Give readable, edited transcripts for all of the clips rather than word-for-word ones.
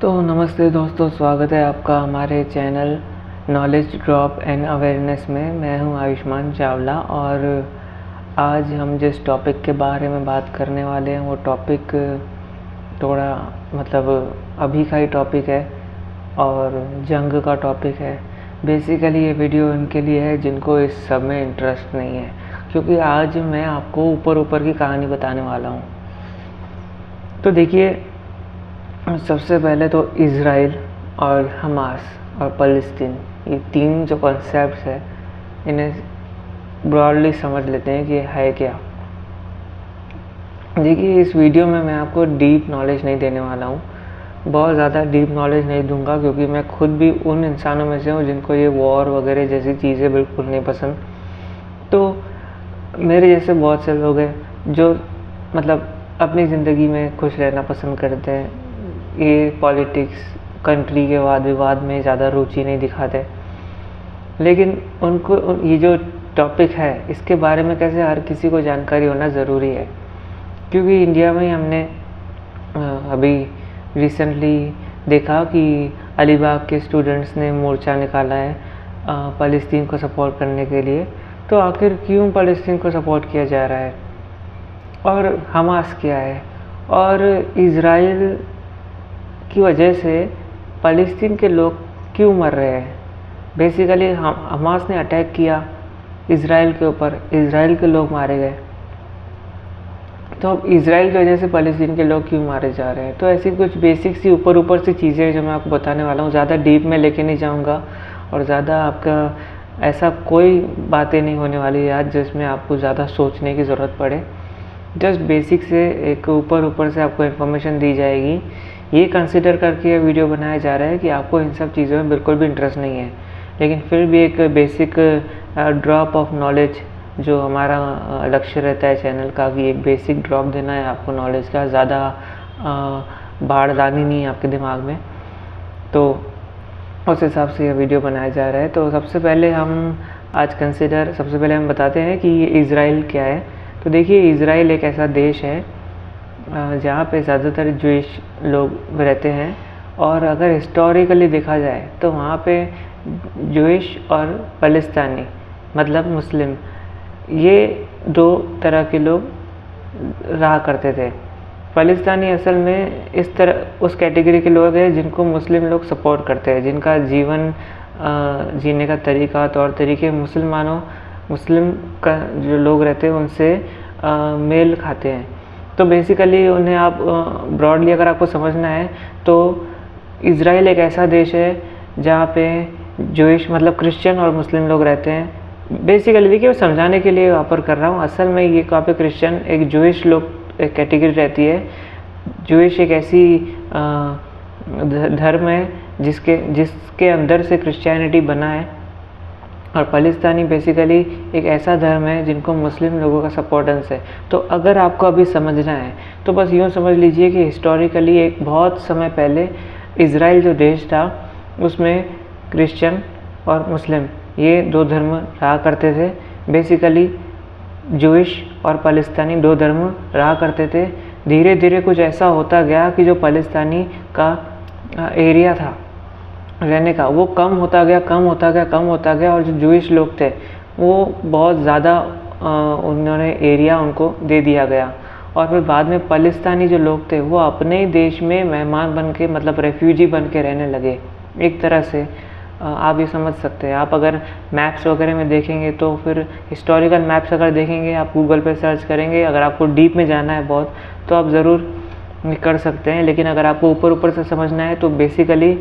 तो नमस्ते दोस्तों, स्वागत है आपका हमारे channel knowledge drop and awareness में। मैं हूं आयुष्मान चावला और आज हम जिस टॉपिक के बारे में बात करने वाले हैं वो टॉपिक थोड़ा अभी का ही टॉपिक है और जंग का टॉपिक है। बेसिकली ये वीडियो उनके लिए है जिनको इस सब में इंटरेस्ट नहीं है, क्योंकि आज मैं आपको ऊपर की कहानी बताने वाला हूँ। तो देखिए, सबसे पहले तो इज़राइल और हमास और फ़लस्तीन, ये तीन जो कॉन्सेप्ट्स है इन्हें ब्रॉडली समझ लेते हैं कि ये है क्या। देखिए, इस वीडियो में मैं आपको डीप नॉलेज नहीं देने वाला हूँ, बहुत ज़्यादा डीप नॉलेज नहीं दूंगा, क्योंकि मैं खुद भी उन इंसानों में से हूँ जिनको ये वॉर वगैरह जैसी चीज़ें बिल्कुल नहीं पसंद। तो मेरे जैसे बहुत से लोग हैं जो अपनी ज़िंदगी में खुश रहना पसंद करते हैं, ये पॉलिटिक्स कंट्री के वाद विवाद में ज़्यादा रुचि नहीं दिखाते। लेकिन उनको ये जो टॉपिक है इसके बारे में कैसे हर किसी को जानकारी होना ज़रूरी है, क्योंकि इंडिया में हमने अभी रिसेंटली देखा कि अलीबाग के स्टूडेंट्स ने मोर्चा निकाला है फ़लस्तीन को सपोर्ट करने के लिए। तो आखिर क्यों फ़लस्तीन को सपोर्ट किया जा रहा है, और हमास क्या है, और इज़राइल की वजह से फ़लस्तीन के लोग क्यों मर रहे हैं। बेसिकली हमास ने अटैक किया इज़राइल के ऊपर, इज़राइल के लोग मारे गए, तो अब इज़राइल की वजह से फ़लस्तीन के लोग क्यों मारे जा रहे हैं। तो ऐसी कुछ बेसिक सी ऊपर सी चीज़ें हैं जो मैं आपको बताने वाला हूँ। ज़्यादा डीप में लेके नहीं जाऊँगा और ज़्यादा आपका ऐसा कोई बातें नहीं होने वाली है आज जिसमें आपको ज़्यादा सोचने की ज़रूरत पड़े। जस्ट बेसिक से एक ऊपर से आपको इन्फॉर्मेशन दी जाएगी। ये कंसिडर करके ये वीडियो बनाया जा रहा है कि आपको इन सब चीज़ों में बिल्कुल भी इंटरेस्ट नहीं है, लेकिन फिर भी एक बेसिक ड्रॉप ऑफ नॉलेज जो हमारा लक्ष्य रहता है चैनल का, कि एक बेसिक ड्रॉप देना है आपको नॉलेज का, ज़्यादा बाढ़ डालनी नहीं है आपके दिमाग में। तो उस हिसाब से यह वीडियो बनाया जा रहा है। तो सबसे पहले हम बताते हैं कि ये इज़राइल क्या है। तो देखिए, इज़राइल एक ऐसा देश है जहाँ पे ज़्यादातर ज्यूइश लोग रहते हैं, और अगर हिस्टोरिकली देखा जाए तो वहाँ पे ज्यूइश और फ़लस्तीनी मुस्लिम, ये दो तरह के लोग रहा करते थे। फ़लस्तीनी असल में इस तरह उस कैटेगरी के लोग हैं जिनको मुस्लिम लोग सपोर्ट करते हैं, जिनका जीवन जीने का तरीका, तौर तरीके मुस्लिम का जो लोग रहते हैं उनसे मेल खाते हैं। तो बेसिकली उन्हें आप ब्रॉडली अगर आपको समझना है तो इज़राइल एक ऐसा देश है जहाँ पे ज्यूइश क्रिश्चियन और मुस्लिम लोग रहते हैं। बेसिकली देखिए, मैं समझाने के लिए वहाँ पर कर रहा हूँ। असल में ये वहाँ पे क्रिश्चियन एक ज्यूइश लोग एक कैटेगरी रहती है। ज्यूइश एक ऐसी धर्म है जिसके अंदर से क्रिश्चियनिटी बना है, और फ़लस्तीनी बेसिकली एक ऐसा धर्म है जिनको मुस्लिम लोगों का सपोर्टेंस है। तो अगर आपको अभी समझना है तो बस यूँ समझ लीजिए कि हिस्टोरिकली एक बहुत समय पहले इज़राइल जो देश था उसमें क्रिश्चियन और मुस्लिम ये दो धर्म रहा करते थे। बेसिकली ज्यूइश और फ़लस्तीनी दो धर्म रहा करते थे। धीरे धीरे कुछ ऐसा होता गया कि जो फ़लस्तीनी का एरिया था रहने का वो कम होता गया, और जो ज्यूइश लोग थे वो बहुत ज़्यादा उन्होंने एरिया उनको दे दिया गया। और फिर बाद में फ़लस्तीनी जो लोग थे वो अपने ही देश में मेहमान बन के रेफ्यूजी बन के रहने लगे। एक तरह से आप ये समझ सकते हैं। आप अगर मैप्स वगैरह में देखेंगे तो फिर हिस्टोरिकल मैप्स अगर देखेंगे, आप गूगल पे सर्च करेंगे, अगर आपको डीप में जाना है बहुत तो आप ज़रूर कर सकते हैं। लेकिन अगर आपको ऊपर से समझना है तो बेसिकली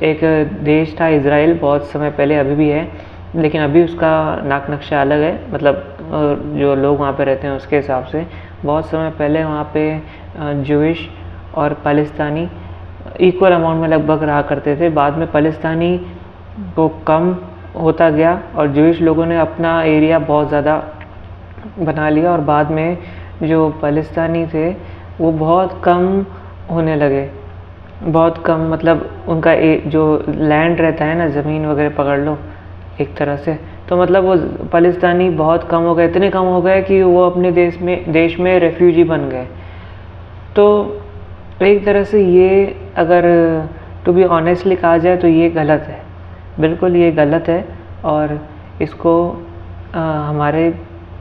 एक देश था इज़राइल बहुत समय पहले, अभी भी है, लेकिन अभी उसका नाक नक्शा अलग है। जो लोग वहाँ पे रहते हैं उसके हिसाब से बहुत समय पहले वहाँ पे ज्यूइश और फ़लस्तीनी इक्वल अमाउंट में लगभग रहा करते थे। बाद में फ़लस्तीनी को कम होता गया और ज्यूइश लोगों ने अपना एरिया बहुत ज़्यादा बना लिया, और बाद में जो फ़लस्तीनी थे वो बहुत कम होने लगे। बहुत कम उनका जो लैंड रहता है ना, ज़मीन वगैरह पकड़ लो एक तरह से, तो वो फ़लस्तीनी बहुत कम हो गए, इतने कम हो गए कि वो अपने देश में रेफ्यूजी बन गए। तो एक तरह से ये अगर टू बी ऑनेस्टली कहा जाए तो ये गलत है, बिल्कुल ये गलत है। और इसको हमारे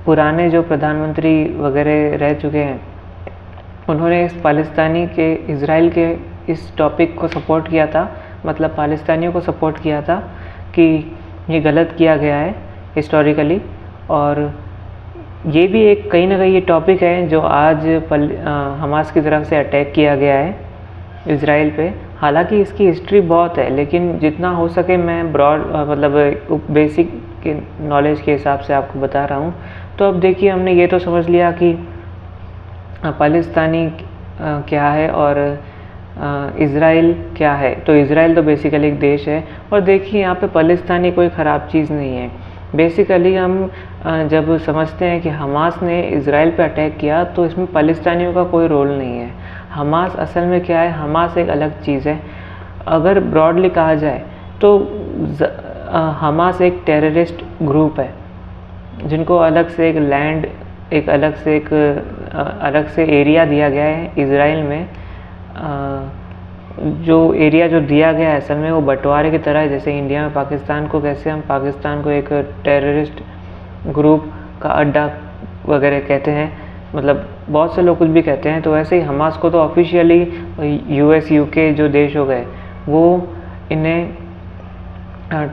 पुराने जो प्रधानमंत्री वगैरह रह चुके हैं उन्होंने इस पाकिस्तानी के इज़राइल के इस टॉपिक को सपोर्ट किया था, मतलब पाकिस्तानियों को सपोर्ट किया था कि ये गलत किया गया है हिस्टोरिकली। और ये भी एक कहीं ना कहीं ये टॉपिक है जो आज हमास की तरफ से अटैक किया गया है इज़राइल पे। हालांकि इसकी हिस्ट्री बहुत है, लेकिन जितना हो सके मैं ब्रॉड मतलब बेसिक के नॉलेज के हिसाब से आपको बता रहा हूँ। तो अब देखिए, हमने ये तो समझ लिया कि पाकिस्तानी क्या है और इज़राइल क्या है। तो इज़राइल तो बेसिकली एक देश है। और देखिए, यहाँ पे पाकिस्तानी कोई ख़राब चीज़ नहीं है। बेसिकली हम जब समझते हैं कि हमास ने इज़राइल पे अटैक किया तो इसमें पाकिस्तानियों का कोई रोल नहीं है। हमास असल में क्या है, हमास एक अलग चीज़ है। अगर ब्रॉडली कहा जाए तो हमास एक टेररिस्ट ग्रुप है जिनको अलग से एक लैंड, एक अलग से एरिया दिया गया है इज़राइल में। जो एरिया जो दिया गया है असल में वो बंटवारे की तरह है, जैसे इंडिया में पाकिस्तान को कैसे हम पाकिस्तान को एक टेररिस्ट ग्रुप का अड्डा वगैरह कहते हैं, मतलब बहुत से लोग कुछ भी कहते हैं, तो वैसे ही हमास को तो ऑफिशियली US UK जो देश हो गए वो इन्हें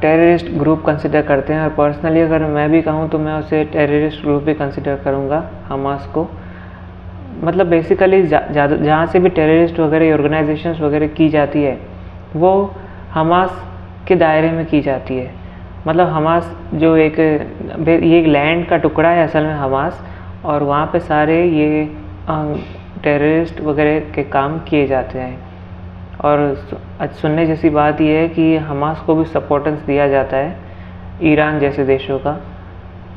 टेररिस्ट ग्रुप कंसिडर करते हैं। और पर्सनली अगर मैं भी कहूँ तो मैं उसे टेररिस्ट ग्रुप भी कंसिडर करूँगा हमास को। मतलब बेसिकली जहाँ से भी टेररिस्ट वगैरह ऑर्गेनाइजेशंस वगैरह की जाती है वो हमास के दायरे में की जाती है। मतलब हमास जो ये एक लैंड का टुकड़ा है असल में हमास, और वहाँ पे सारे ये टेररिस्ट वगैरह के काम किए जाते हैं। और सुनने जैसी बात यह है कि हमास को भी सपोर्टेंस दिया जाता है ईरान जैसे देशों का,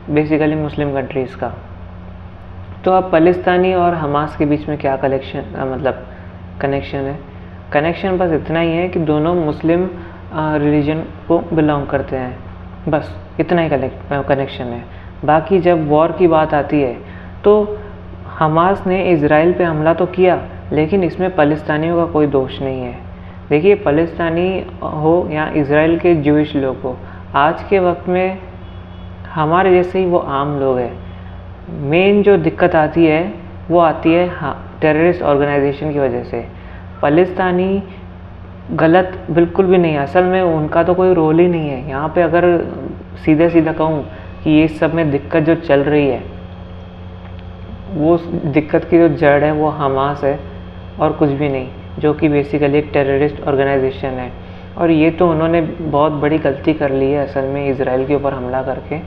बेसिकली मुस्लिम कंट्रीज़ का। तो अब पाकिस्तानी और हमास के बीच में क्या कनेक्शन है? कनेक्शन बस इतना ही है कि दोनों मुस्लिम रिलीजन को बिलोंग करते हैं, बस इतना ही कनेक्शन है। बाकी जब वॉर की बात आती है तो हमास ने इज़राइल पे हमला तो किया, लेकिन इसमें पाकिस्तानियों का कोई दोष नहीं है। देखिए, पाकिस्तानी हो या इज़राइल के ज्यूइश लोग हो, आज के वक्त में हमारे जैसे ही वो आम लोग हैं। मेन जो दिक्कत आती है वो आती है टेररिस्ट ऑर्गेनाइजेशन की वजह से। पाकिस्तानी गलत बिल्कुल भी नहीं है, असल में उनका तो कोई रोल ही नहीं है यहाँ पे। अगर सीधे सीधा कहूँ कि ये सब में दिक्कत जो चल रही है वो दिक्कत की जो जड़ है वो हमास है और कुछ भी नहीं, जो कि बेसिकली एक टेररिस्ट ऑर्गेनाइजेशन है। और ये तो उन्होंने बहुत बड़ी गलती कर ली है असल में इज़राइल के ऊपर हमला करके,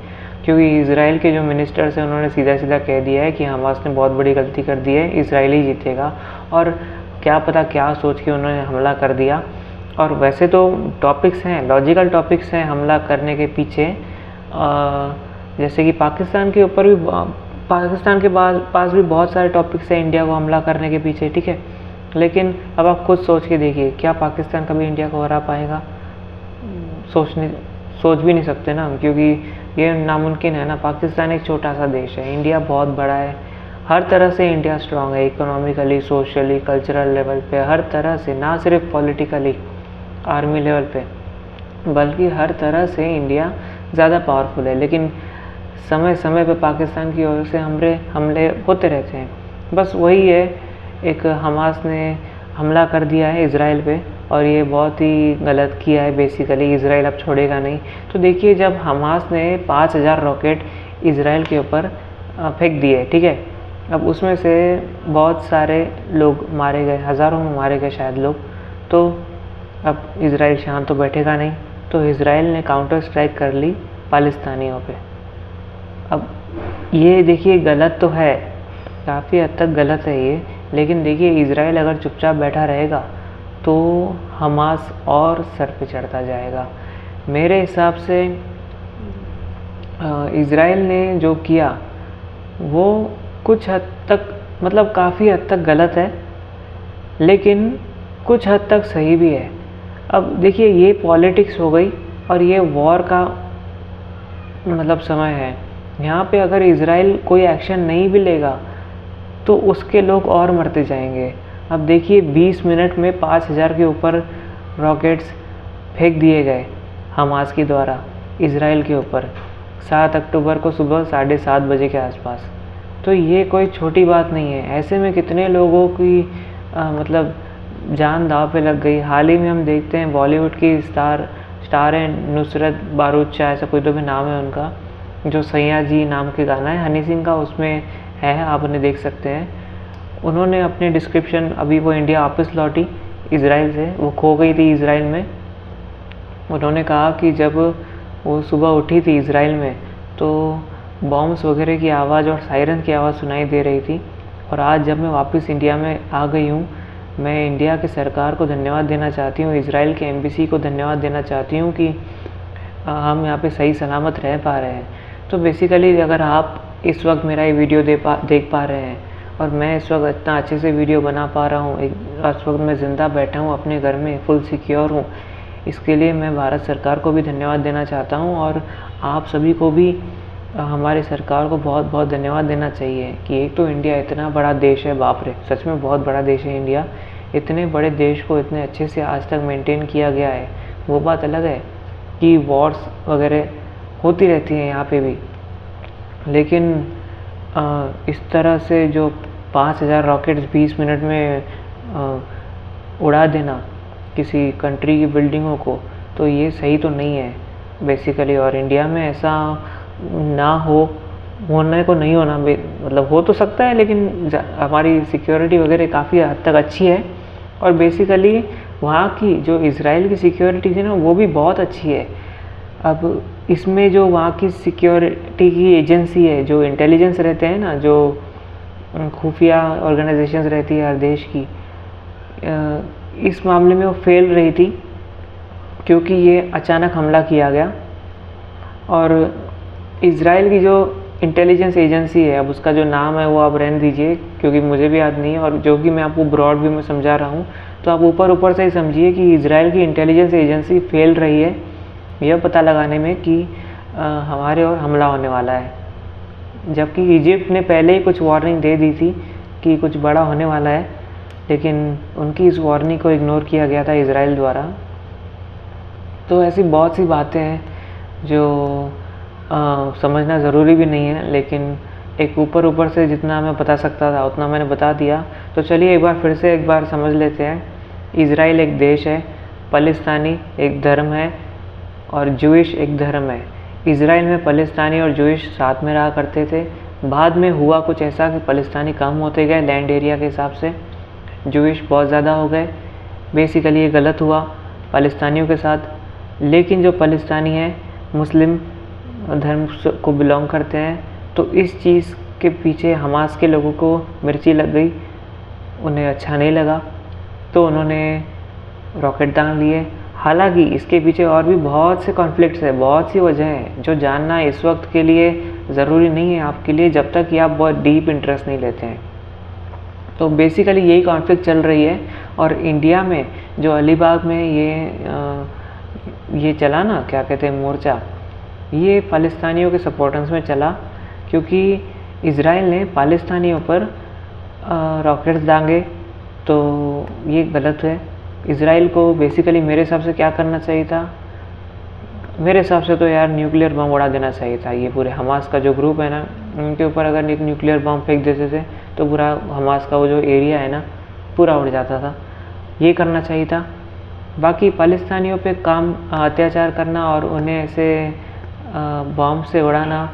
क्योंकि इज़राइल के जो मिनिस्टर्स हैं उन्होंने सीधा सीधा कह दिया है कि हमास ने बहुत बड़ी गलती कर दी है, इज़राइल ही जीतेगा। और क्या पता क्या सोच के उन्होंने हमला कर दिया। और वैसे तो टॉपिक्स हैं, लॉजिकल टॉपिक्स हैं हमला करने के पीछे, जैसे कि पाकिस्तान के ऊपर भी, पाकिस्तान के पास भी बहुत सारे टॉपिक्स हैं इंडिया को हमला करने के पीछे, ठीक है। लेकिन अब आप खुद सोच के देखिए, क्या पाकिस्तान कभी इंडिया को हरा पाएगा? सोच भी नहीं सकते ना हम, क्योंकि ये नामुमकिन है ना। पाकिस्तान एक छोटा सा देश है, इंडिया बहुत बड़ा है। हर तरह से इंडिया स्ट्रांग है, इकोनॉमिकली, सोशली, कल्चरल लेवल पे, हर तरह से, ना सिर्फ पॉलिटिकली आर्मी लेवल पे, बल्कि हर तरह से इंडिया ज़्यादा पावरफुल है। लेकिन समय समय पे पाकिस्तान की ओर से हमले होते रहते हैं। बस वही है, एक हमास ने हमला कर दिया है इज़राइल पे और ये बहुत ही गलत किया है। बेसिकली इज़राइल अब छोड़ेगा नहीं। तो देखिए, जब हमास ने 5000 रॉकेट इज़राइल के ऊपर फेंक दिए, ठीक है, अब उसमें से बहुत सारे लोग मारे गए, हज़ारों में मारे गए शायद लोग। तो अब इज़राइल शांत तो बैठेगा नहीं, तो इज़राइल ने काउंटर स्ट्राइक कर ली पाकिस्तानियों पे। अब ये देखिए, गलत तो है, काफ़ी हद तक गलत है ये, लेकिन देखिए इज़राइल अगर चुपचाप बैठा रहेगा तो हमास और सर पे चढ़ता जाएगा। मेरे हिसाब से इज़राइल ने जो किया वो कुछ हद तक, मतलब काफ़ी हद तक गलत है, लेकिन कुछ हद तक सही भी है। अब देखिए, ये पॉलिटिक्स हो गई और ये वॉर का मतलब समय है। यहाँ पे अगर इज़राइल कोई एक्शन नहीं भी लेगा तो उसके लोग और मरते जाएंगे। अब देखिए, 20 मिनट में 5000 के ऊपर रॉकेट्स फेंक दिए गए हमास के द्वारा इज़राइल के ऊपर 7 अक्टूबर को सुबह 7:30 बजे के आसपास। तो ये कोई छोटी बात नहीं है। ऐसे में कितने लोगों की मतलब जान दांव पे लग गई। हाल ही में हम देखते हैं बॉलीवुड की स्टार है नुसरत बारूद-शाह, ऐसा कोई तो भी नाम है उनका, जो सैया जी नाम के गाना है हनी सिंह का, उसमें है, आप उन्हें देख सकते हैं। उन्होंने अपने डिस्क्रिप्शन, अभी वो इंडिया वापस लौटी इज़राइल से, वो खो गई थी इज़राइल में। उन्होंने कहा कि जब वो सुबह उठी थी इज़राइल में तो बॉम्ब्स वगैरह की आवाज़ और सायरन की आवाज़ सुनाई दे रही थी, और आज जब मैं वापस इंडिया में आ गई हूँ, मैं इंडिया के सरकार को धन्यवाद देना चाहती हूँ, इज़राइल के एम्बेसी को धन्यवाद देना चाहती हूँ कि हम यहाँ पे सही सलामत रह पा रहे हैं। तो बेसिकली अगर आप इस वक्त मेरा ये वीडियो देख पा रहे हैं और मैं इस वक्त इतना अच्छे से वीडियो बना पा रहा हूँ, इस वक्त मैं ज़िंदा बैठा हूँ अपने घर में, फुल सिक्योर हूँ, इसके लिए मैं भारत सरकार को भी धन्यवाद देना चाहता हूँ। और आप सभी को भी हमारी सरकार को बहुत बहुत धन्यवाद देना चाहिए कि एक तो इंडिया इतना बड़ा देश है, बाप रे, सच में बहुत बड़ा देश है इंडिया। इतने बड़े देश को इतने अच्छे से आज तक मेंटेन किया गया है। वो बात अलग है कि वॉर्स वगैरह होती रहती हैं यहाँ पे भी, लेकिन इस तरह से जो 5000 रॉकेट्स 20 मिनट में उड़ा देना किसी कंट्री की बिल्डिंगों को, तो ये सही तो नहीं है बेसिकली। और इंडिया में ऐसा ना होने को नहीं होना, मतलब हो तो सकता है, लेकिन हमारी सिक्योरिटी वगैरह काफ़ी हद तक अच्छी है। और बेसिकली वहाँ की जो इज़राइल की सिक्योरिटी थी ना, वो भी बहुत अच्छी है। अब इसमें जो वहाँ की सिक्योरिटी की एजेंसी है, जो इंटेलिजेंस रहते हैं ना, जो खुफिया ऑर्गेनाइजेशंस रहती है हर देश की, इस मामले में वो फेल रही थी क्योंकि ये अचानक हमला किया गया। और इज़राइल की जो इंटेलिजेंस एजेंसी है, अब उसका जो नाम है वो आप रहने दीजिए क्योंकि मुझे भी याद नहीं है, और जो कि मैं आपको ब्रॉड व्यू में समझा रहा हूँ, तो आप ऊपर से ही समझिए कि इज़राइल की इंटेलिजेंस एजेंसी फेल रही है यह पता लगाने में कि हमारे और हमला होने वाला है। जबकि इजिप्ट ने पहले ही कुछ वार्निंग दे दी थी कि कुछ बड़ा होने वाला है, लेकिन उनकी इस वार्निंग को इग्नोर किया गया था इज़राइल द्वारा। तो ऐसी बहुत सी बातें हैं जो समझना ज़रूरी भी नहीं है, लेकिन एक ऊपर से जितना मैं बता सकता था उतना मैंने बता दिया। तो चलिए एक बार समझ लेते हैं। इज़राइल एक देश है, फ़लस्तीनी एक धर्म है और जूइश एक धर्म है। इज़राइल में फ़लस्तीनी और जूइश साथ में रहा करते थे। बाद में हुआ कुछ ऐसा कि फ़लस्तीनी कम होते गए लैंड एरिया के हिसाब से, जूइश बहुत ज़्यादा हो गए। बेसिकली ये गलत हुआ फ़लस्तीनियों के साथ। लेकिन जो फ़लस्तीनी है मुस्लिम धर्म को बिलोंग करते हैं, तो इस चीज़ के पीछे हमास के लोगों को मिर्ची लग गई, उन्हें अच्छा नहीं लगा, तो उन्होंने रॉकेट दाग लिए। हालांकि इसके पीछे और भी बहुत से कॉन्फ्लिक्ट्स है, बहुत सी वजह हैं जो जानना इस वक्त के लिए ज़रूरी नहीं है आपके लिए, जब तक कि आप बहुत डीप इंटरेस्ट नहीं लेते हैं। तो बेसिकली यही कॉन्फ्लिक्ट चल रही है। और इंडिया में जो अलीबाग में ये चला ना, क्या कहते हैं, मोर्चा, ये फ़लस्तीनियों के सपोर्टर्स में चला क्योंकि इज़राइल ने फ़लस्तीनियों पर रॉकेट्स दागे, तो ये गलत है। इज़राइल को बेसिकली मेरे हिसाब से क्या करना चाहिए था, मेरे हिसाब से तो यार न्यूक्लियर बम उड़ा देना चाहिए था। ये पूरे हमास का जो ग्रुप है ना, उनके ऊपर अगर एक न्यूक्लियर बम फेंक देते थे तो पूरा हमास का वो जो एरिया है ना पूरा उड़ जाता था। ये करना चाहिए था। बाकी फ़लस्तीनियों पे अत्याचार करना और उन्हें ऐसे बम से उड़ाना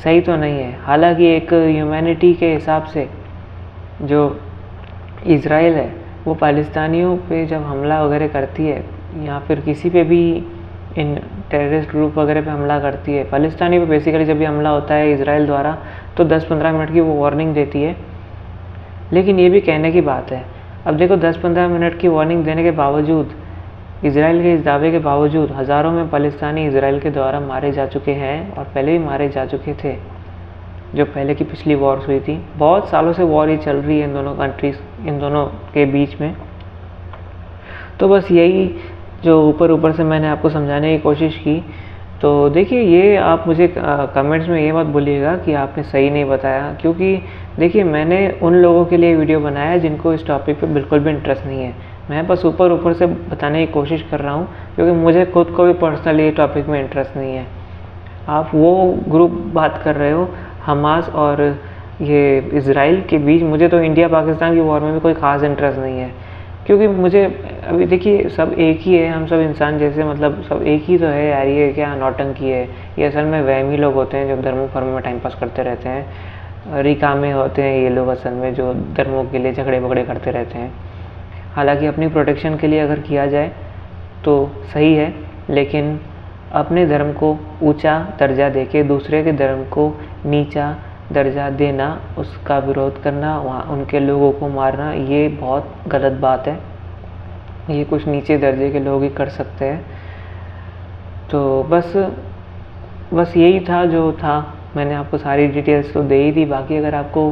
सही तो नहीं है। हालांकि एक ह्यूमैनिटी के हिसाब से जो इज़राइल है वो फ़लस्तीनियों पे जब हमला वगैरह करती है या फिर किसी पे भी इन टेररिस्ट ग्रुप वगैरह पे हमला करती है, फ़लस्तीनी पे बेसिकली जब भी हमला होता है इज़राइल द्वारा, तो 10-15 मिनट की वो वार्निंग देती है। लेकिन ये भी कहने की बात है, अब देखो 10-15 मिनट की वार्निंग देने के बावजूद, इज़राइल के इस दावे के बावजूद हज़ारों में फ़लस्तीनी इज़राइल के द्वारा मारे जा चुके हैं और पहले भी मारे जा चुके थे। जो पहले की पिछली वॉर्स हुई थी, बहुत सालों से वॉर ही चल रही है इन दोनों कंट्रीज़, इन दोनों के बीच में। तो बस यही जो ऊपर से मैंने आपको समझाने की कोशिश की। तो देखिए, ये आप मुझे कमेंट्स में ये मत बोलिएगा कि आपने सही नहीं बताया, क्योंकि देखिए मैंने उन लोगों के लिए वीडियो बनाया जिनको इस टॉपिक पे बिल्कुल भी इंटरेस्ट नहीं है। मैं बस ऊपर ऊपर से बताने की कोशिश कर रहा हूँ, क्योंकि मुझे खुद को भी पर्सनली ये टॉपिक में इंटरेस्ट नहीं है। आप वो ग्रुप बात कर रहे हो हमास और ये इज़राइल के बीच, मुझे तो इंडिया पाकिस्तान की वॉर में भी कोई ख़ास इंटरेस्ट नहीं है, क्योंकि मुझे अभी देखिए सब एक ही है, हम सब इंसान जैसे, मतलब सब एक ही तो है यार। ये क्या नौटंकी है, ये असल में वहमी लोग होते हैं जो धर्मों फर्मों में टाइम पास करते रहते हैं। रिकामे होते हैं ये लोग असल में, जो धर्मों के लिए झगड़े बगड़े करते रहते हैं। हालांकि अपनी प्रोटेक्शन के लिए अगर किया जाए तो सही है, लेकिन अपने धर्म को ऊंचा दर्जा देके दूसरे के धर्म को नीचा दर्जा देना, उसका विरोध करना, वहाँ उनके लोगों को मारना, ये बहुत गलत बात है। ये कुछ नीचे दर्जे के लोग ही कर सकते हैं। तो बस यही था जो था। मैंने आपको सारी डिटेल्स तो दे ही दी। बाकी अगर आपको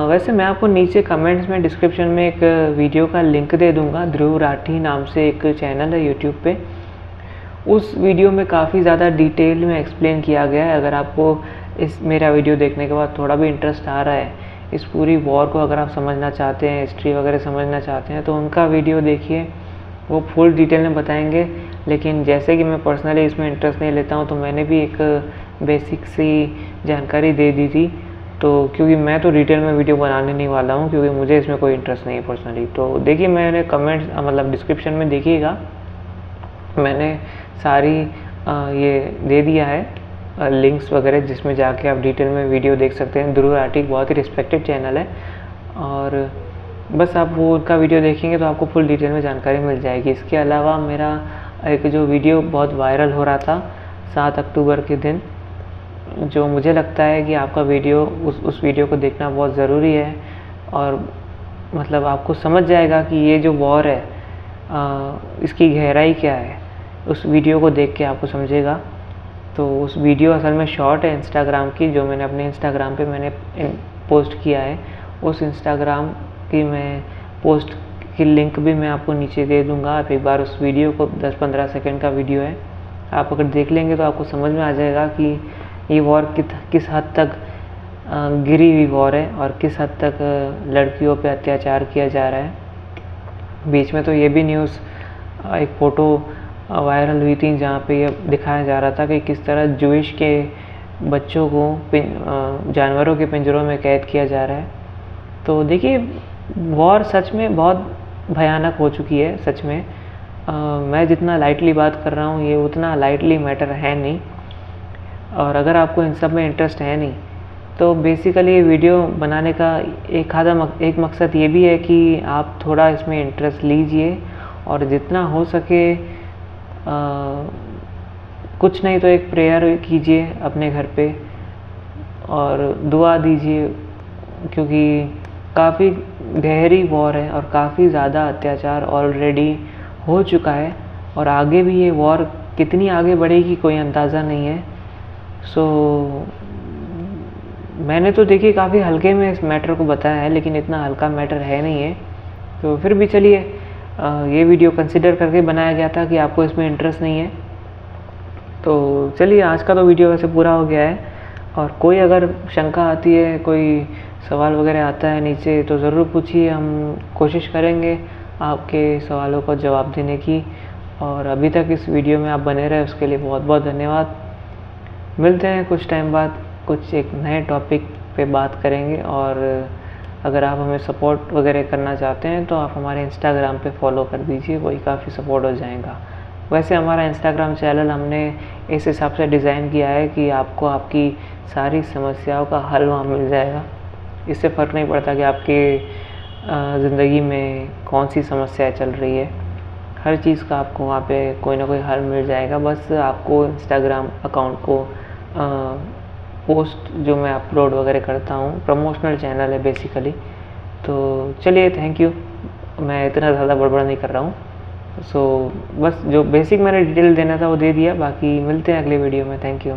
वैसे मैं आपको नीचे कमेंट्स में डिस्क्रिप्शन में एक वीडियो का लिंक दे दूँगा। ध्रुव राठी नाम से एक चैनल है यूट्यूब पे। उस वीडियो में काफ़ी ज़्यादा डिटेल में एक्सप्लेन किया गया है। अगर आपको इस मेरा वीडियो देखने के बाद थोड़ा भी इंटरेस्ट आ रहा है इस पूरी वॉर को, अगर आप समझना चाहते हैं, हिस्ट्री वगैरह समझना चाहते हैं, तो उनका वीडियो देखिए, वो फुल डिटेल में बताएंगे। लेकिन जैसे कि मैं पर्सनली इसमें इंटरेस्ट नहीं लेता हूँ, तो मैंने भी एक बेसिक सी जानकारी दे दी थी। तो क्योंकि मैं तो डिटेल में वीडियो बनाने नहीं वाला हूँ, क्योंकि मुझे इसमें कोई इंटरेस्ट नहीं है पर्सनली। तो देखिए, मैंने कमेंट्स मतलब डिस्क्रिप्शन में देखिएगा, मैंने सारी ये दे दिया है लिंक्स वगैरह, जिसमें जाके आप डिटेल में वीडियो देख सकते हैं। ध्रुव राठी बहुत ही रिस्पेक्टेड चैनल है, और बस आप वो उनका वीडियो देखेंगे तो आपको फुल डिटेल में जानकारी मिल जाएगी। इसके अलावा मेरा एक जो वीडियो बहुत वायरल हो रहा था 7 अक्टूबर के दिन, जो मुझे लगता है कि आपका वीडियो उस वीडियो को देखना बहुत ज़रूरी है, और मतलब आपको समझ जाएगा कि ये जो वॉर है इसकी गहराई क्या है। उस वीडियो को देख के आपको समझेगा। तो उस वीडियो असल में शॉर्ट है इंस्टाग्राम की, जो मैंने अपने इंस्टाग्राम पे मैंने पोस्ट किया है। उस इंस्टाग्राम की मैं पोस्ट की लिंक भी मैं आपको नीचे दे दूँगा। आप एक बार उस वीडियो को 10-15 सेकंड का वीडियो है, आप अगर देख लेंगे तो आपको समझ में आ जाएगा कि ये वॉर किस हद तक गिरी हुई वॉर है, और किस हद तक लड़कियों पे अत्याचार किया जा रहा है। बीच में तो ये भी न्यूज़ एक फ़ोटो वायरल हुई थी, जहाँ पे ये दिखाया जा रहा था कि किस तरह जूइश के बच्चों को जानवरों के पिंजरों में कैद किया जा रहा है। तो देखिए, वॉर सच में बहुत भयानक हो चुकी है। सच में मैं जितना लाइटली बात कर रहा हूँ, ये उतना लाइटली मैटर है नहीं। और अगर आपको इन सब में इंटरेस्ट है नहीं, तो बेसिकली वीडियो बनाने का एक मकसद ये भी है कि आप थोड़ा इसमें इंटरेस्ट लीजिए, और जितना हो सके कुछ नहीं तो एक प्रेयर कीजिए अपने घर पे, और दुआ दीजिए, क्योंकि काफ़ी गहरी वॉर है और काफ़ी ज़्यादा अत्याचार ऑलरेडी हो चुका है, और आगे भी ये वॉर कितनी आगे बढ़ेगी कोई अंदाज़ा नहीं है। सो मैंने तो देखिए काफ़ी हल्के में इस मैटर को बताया है, लेकिन इतना हल्का मैटर है नहीं है। तो फिर भी चलिए, ये वीडियो कंसिडर करके बनाया गया था कि आपको इसमें इंटरेस्ट नहीं है। तो चलिए, आज का तो वीडियो वैसे पूरा हो गया है, और कोई अगर शंका आती है, कोई सवाल वगैरह आता है नीचे, तो ज़रूर पूछिए। हम कोशिश करेंगे आपके सवालों को जवाब देने की। और अभी तक इस वीडियो में आप बने रहे उसके लिए बहुत बहुत धन्यवाद। मिलते हैं कुछ टाइम बाद, कुछ एक नए टॉपिक पे बात करेंगे। और अगर आप हमें सपोर्ट वगैरह करना चाहते हैं तो आप हमारे इंस्टाग्राम पे फॉलो कर दीजिए, वही काफ़ी सपोर्ट हो जाएगा। वैसे हमारा इंस्टाग्राम चैनल हमने इस हिसाब से डिज़ाइन किया है कि आपको आपकी सारी समस्याओं का हल वहाँ मिल जाएगा। इससे फ़र्क नहीं पड़ता कि आपके ज़िंदगी में कौन सी समस्या चल रही है, हर चीज़ का आपको वहाँ पे कोई ना कोई हल मिल जाएगा। बस आपको इंस्टाग्राम अकाउंट को पोस्ट जो मैं अपलोड वगैरह करता हूँ, प्रमोशनल चैनल है बेसिकली। तो चलिए, थैंक यू। मैं इतना ज़्यादा बड़बड़ नहीं कर रहा हूँ। सो बस जो बेसिक मैंने डिटेल देना था वो दे दिया। बाकी मिलते हैं अगले वीडियो में। Thank you.